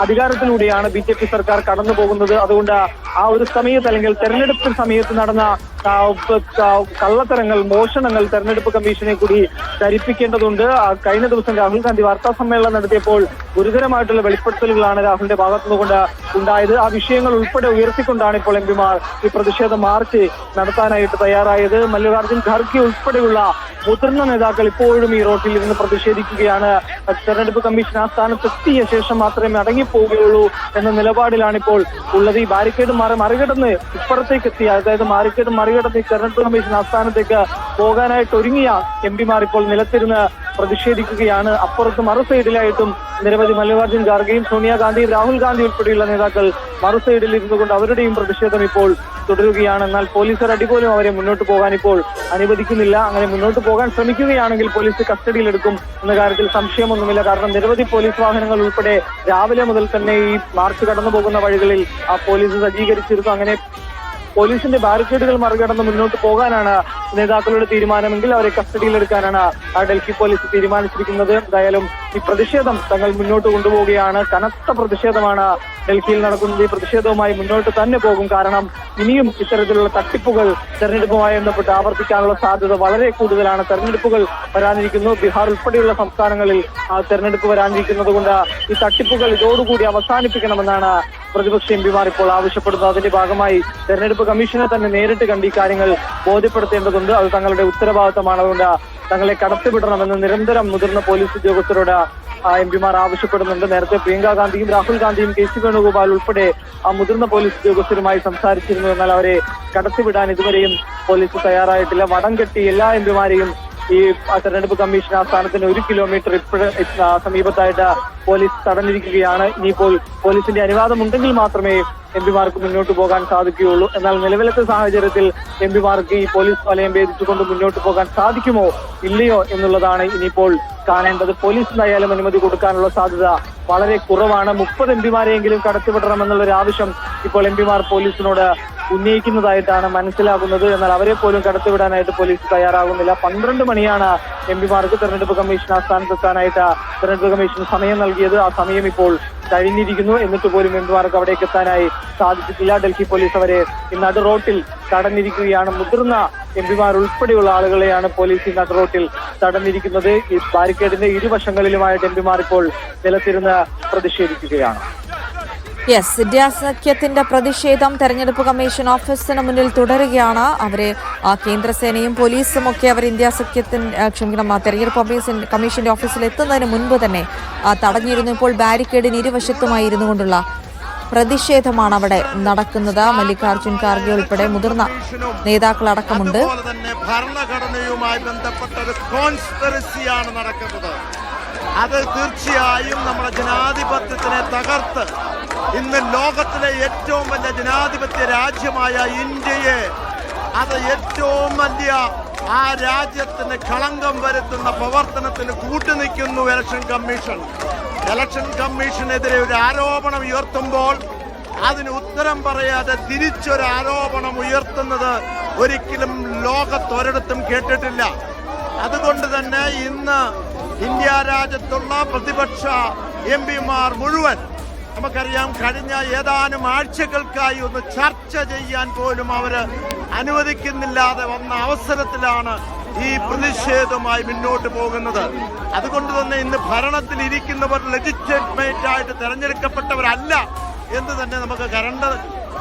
അധികാരത്തിലൂടെയാണ് BJP സർക്കാർ കടന്നു പോകുന്നത്. അതുകൊണ്ട് ആ ഒരു സമയത്ത് അല്ലെങ്കിൽ തെരഞ്ഞെടുപ്പ് സമയത്ത് നടന്ന കള്ളത്തരങ്ങൾ, മോഷണങ്ങൾ തെരഞ്ഞെടുപ്പ് കമ്മീഷനെ കൂടി ധരിപ്പിക്കേണ്ടതുണ്ട്. കഴിഞ്ഞ ദിവസം രാഹുൽ ഗാന്ധി വാർത്താ സമ്മേളനം നടത്തിയപ്പോൾ ഗുരുതരമായിട്ടുള്ള വെളിപ്പെടുത്തലുകളാണ് രാഹുലിന്റെ ഭാഗത്തുനിന്നുകൊണ്ട് ഉണ്ടായത്. ആ വിഷയങ്ങൾ ഉൾപ്പെടെ ഉയർത്തിക്കൊണ്ടാണ് ഇപ്പോൾ എംപിമാർ ഈ പ്രതിഷേധ മാർച്ച് നടത്താനായിട്ട് തയ്യാറായത്. മല്ലികാർജ്ജുൻ ഖാർഗെ ഉൾപ്പെടെയുള്ള മുതിർന്ന നേതാക്കൾ ഇപ്പോഴും ഈ റോട്ടിൽ ഇരുന്ന് പ്രതിഷേധിക്കുകയാണ്. തെരഞ്ഞെടുപ്പ് കമ്മീഷൻ ആ സ്ഥാനത്തെത്തിയ ശേഷം മാത്രമേ മടങ്ങിപ്പോവുകയുള്ളൂ എന്ന നിലപാടിലാണ് ഇപ്പോൾ ഉള്ളത്. ഈ ബാരിക്കേഡ് മറികടന്ന് ഇപ്പുറത്തേക്ക് എത്തിയ, അതായത് ബാരിക്കേഡ് മറികടന്ന് ഈ തെരഞ്ഞെടുപ്പ് കമ്മീഷൻ ആസ്ഥാനത്തേക്ക് പോകാനായിട്ട് ഒരുങ്ങിയ എംപിമാർ ഇപ്പോൾ നിലത്തിരുന്ന് പ്രതിഷേധിക്കുകയാണ്. അപ്പുറത്ത് മറു സൈഡിലായിട്ടും നിരവധി മല്ലികാർജ്ജുൻ ഖാർഗെയും സോണിയാഗാന്ധിയും രാഹുൽ ഗാന്ധി ഉൾപ്പെടെയുള്ള നേതാക്കൾ മറു സൈഡിൽ ഇരുന്നുകൊണ്ട് അവരുടെയും പ്രതിഷേധം ഇപ്പോൾ തുടരുകയാണ്. എന്നാൽ പോലീസുകാർ അടിപോലും അവരെ മുന്നോട്ട് പോകാൻ ഇപ്പോൾ അനുവദിക്കുന്നില്ല. അങ്ങനെ മുന്നോട്ട് പോകാൻ ശ്രമിക്കുകയാണെങ്കിൽ പോലീസ് കസ്റ്റഡിയിലെടുക്കും എന്ന കാര്യത്തിൽ സംശയമൊന്നുമില്ല. കാരണം നിരവധി പോലീസ് വാഹനങ്ങൾ ഉൾപ്പെടെ രാവിലെ മുതൽ തന്നെ ഈ മാർച്ച് കടന്നു പോകുന്ന വഴികളിൽ ആ പോലീസ് സജ്ജീകരിച്ചിരുന്നു. അങ്ങനെ പോലീസിന്റെ ബാരിക്കേഡുകൾ മറികടന്ന് മുന്നോട്ട് പോകാനാണ് നേതാക്കളുടെ തീരുമാനമെങ്കിൽ അവരെ കസ്റ്റഡിയിലെടുക്കാനാണ് ഡൽഹി പോലീസ് തീരുമാനിച്ചിരിക്കുന്നത്. എന്തായാലും ഈ പ്രതിഷേധം തങ്ങൾ മുന്നോട്ട് കൊണ്ടുപോവുകയാണ്. കനത്ത പ്രതിഷേധമാണ് ഡൽഹിയിൽ നടക്കുന്നത്. ഈ പ്രതിഷേധവുമായി മുന്നോട്ട് തന്നെ പോകും. കാരണം ഇനിയും ഇത്തരത്തിലുള്ള തട്ടിപ്പുകൾ തെരഞ്ഞെടുപ്പുമായി ബന്ധപ്പെട്ട് ആവർത്തിക്കാനുള്ള സാധ്യത വളരെ കൂടുതലാണ്. തെരഞ്ഞെടുപ്പുകൾ വരാനിരിക്കുന്നു. ബീഹാർ ഉൾപ്പെടെയുള്ള സംസ്ഥാനങ്ങളിൽ തെരഞ്ഞെടുപ്പ് വരാനിരിക്കുന്നത് കൊണ്ട് ഈ തട്ടിപ്പുകൾ ഇതോടുകൂടി അവസാനിപ്പിക്കണമെന്നാണ് പ്രതിപക്ഷ എംപിമാർ ഇപ്പോൾ ആവശ്യപ്പെടുന്നത്. അതിന്റെ ഭാഗമായി തെരഞ്ഞെടുപ്പ് കമ്മീഷനെ തന്നെ നേരിട്ട് കണ്ട് ഈ കാര്യങ്ങൾ ബോധ്യപ്പെടുത്തേണ്ടതുണ്ട്. അത് തങ്ങളുടെ ഉത്തരവാദിത്തമാണ്. അതുകൊണ്ട് തങ്ങളെ കടത്തിവിടണമെന്ന് നിരന്തരം മുതിർന്ന പോലീസ് ഉദ്യോഗസ്ഥരോട് എംപിമാർ ആവശ്യപ്പെടുന്നുണ്ട്. നേരത്തെ പ്രിയങ്ക ഗാന്ധിയും രാഹുൽ ഗാന്ധിയും KC വേണുഗോപാൽ ഉൾപ്പെടെ മുതിർന്ന പോലീസ് ഉദ്യോഗസ്ഥരുമായി സംസാരിച്ചിരുന്നു. എന്നാൽ അവരെ കടത്തിവിടാൻ ഇതുവരെയും പോലീസ് തയ്യാറായിട്ടില്ല. വടം കെട്ടി എല്ലാ എംപിമാരെയും ഈ തെരഞ്ഞെടുപ്പ് കമ്മീഷൻ ആസ്ഥാനത്തിന് 1 കിലോമീറ്റർ സമീപത്തായിട്ട് പോലീസ് തടഞ്ഞിരിക്കുകയാണ്. ഇനിയിപ്പോൾ പോലീസിന്റെ അനുവാദം ഉണ്ടെങ്കിൽ മാത്രമേ എംപിമാർക്ക് മുന്നോട്ട് പോകാൻ സാധിക്കുകയുള്ളൂ. എന്നാൽ നിലവിലത്തെ സാഹചര്യത്തിൽ എംപിമാർക്ക് ഈ പോലീസ് വലയം ഭേദിച്ചുകൊണ്ട് മുന്നോട്ട് പോകാൻ സാധിക്കുമോ ഇല്ലയോ എന്നുള്ളതാണ് ഇനിയിപ്പോൾ കാണേണ്ടത്. പോലീസ് എന്തായാലും അനുമതി കൊടുക്കാനുള്ള സാധ്യത വളരെ കുറവാണ്. 30 എംപിമാരെയെങ്കിലും കടത്തിവിടണമെന്നുള്ളൊരു ആവശ്യം ഇപ്പോൾ എംപിമാർ പോലീസിനോട് ഉന്നയിക്കുന്നതായിട്ടാണ് മനസ്സിലാകുന്നത്. എന്നാൽ അവരെ പോലും കടത്തിവിടാനായിട്ട് പോലീസ് തയ്യാറാകുന്നില്ല. 12 മണിയാണ് എംപിമാർക്ക് തെരഞ്ഞെടുപ്പ് കമ്മീഷൻ ആസ്ഥാനത്തെത്താനായിട്ട് തെരഞ്ഞെടുപ്പ് കമ്മീഷൻ സമയം നൽകിയത്. ആ സമയം ഇപ്പോൾ കഴിഞ്ഞിരിക്കുന്നു. എന്നിട്ട് പോലും എംപിമാർക്ക് അവിടേക്ക് എത്താനായി സാധിച്ചിട്ടില്ല. ഡൽഹി പോലീസ് അവരെ ഈ നടുറോട്ടിൽ തടഞ്ഞിരിക്കുകയാണ്. മുതിർന്ന എംപിമാർ ഉൾപ്പെടെയുള്ള ആളുകളെയാണ് പോലീസ് ഈ നടുറോട്ടിൽ തടഞ്ഞിരിക്കുന്നത്. ഈ ബാരിക്കേഡിന്റെ ഇരുവശങ്ങളിലുമായിട്ട് എംപിമാർ ഇപ്പോൾ നിലത്തിരുന്ന് പ്രതിഷേധിക്കുകയാണ്. യെസ്, ഇന്ത്യ സഖ്യത്തിന്റെ പ്രതിഷേധം തെരഞ്ഞെടുപ്പ് കമ്മീഷൻ ഓഫീസിന് മുന്നിൽ തുടരുകയാണ്. അവരെ കേന്ദ്രസേനയും പോലീസും ഒക്കെ അവർ ഇന്ത്യ സഖ്യത്തിന് തെരഞ്ഞെടുപ്പ് കമ്മീഷന്റെ ഓഫീസിൽ എത്തുന്നതിന് മുൻപ് തന്നെ തടഞ്ഞിരുന്നു. ഇപ്പോൾ ബാരിക്കേഡിന് ഇരുവശത്തുമായി ഇരുന്നു കൊണ്ടുള്ള പ്രതിഷേധമാണ് അവിടെ നടക്കുന്നത്. മല്ലികാർജ്ജുൻ ഖാർഗെ ഉൾപ്പെടെ മുതിർന്ന നേതാക്കളടക്കമുണ്ട്. ഭരണഘടനയുമായി ബന്ധപ്പെട്ട ഒരു കോൺസ്പിറസിയാണ് നടക്കുന്നത്. അത് തീർച്ചയായും നമ്മുടെ ജനാധിപത്യത്തിനെ തകർത്ത് ഇന്ന് ലോകത്തിലെ ഏറ്റവും വലിയ ജനാധിപത്യ രാജ്യമായ ഇന്ത്യയെ അത് ഏറ്റവും വലിയ ആ രാജ്യത്തിന് കളങ്കം വരുത്തുന്ന പ്രവർത്തനത്തിന് കൂട്ടുനിൽക്കുന്നു ഇലക്ഷൻ കമ്മീഷൻ. ഇലക്ഷൻ കമ്മീഷനെതിരെ ഒരു ആരോപണം ഉയർത്തുമ്പോൾ അതിന് ഉത്തരം പറയാതെ തിരിച്ചൊരു ആരോപണം ഉയർത്തുന്നത് ഒരിക്കലും ലോകത്തൊരിടത്തും കേട്ടിട്ടില്ല. അതുകൊണ്ട് തന്നെ ഇന്ന് ഇന്ത്യ രാജ്യത്തുള്ള പ്രതിപക്ഷ എംപിമാർ മുഴുവൻ, നമുക്കറിയാം, കഴിഞ്ഞ ഏതാനും ആഴ്ചകൾക്കായി ഒന്ന് ചർച്ച ചെയ്യാൻ പോലും അവര് അനുവദിക്കുന്നില്ലാതെ വന്ന അവസരത്തിലാണ് ഈ പ്രതിഷേധവുമായി മുന്നോട്ട് പോകുന്നത്. അതുകൊണ്ട് തന്നെ ഇന്ന് ഭരണത്തിൽ ഇരിക്കുന്നവർ ലെജിറ്റിമേറ്റ് ആയിട്ട് തെരഞ്ഞെടുക്കപ്പെട്ടവരല്ല എന്ന് തന്നെ നമുക്ക്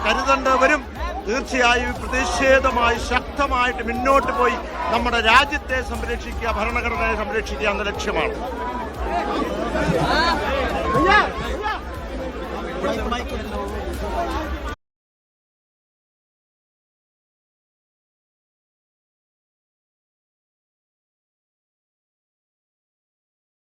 കരുതേണ്ടവരും തീർച്ചയായും പ്രതിഷേധമായി ശക്തമായിട്ട് മുന്നോട്ട് പോയി നമ്മുടെ രാജ്യത്തെ സംരക്ഷിക്കുക, ഭരണഘടനയെ സംരക്ഷിക്കുക എന്ന ലക്ഷ്യമാണ്.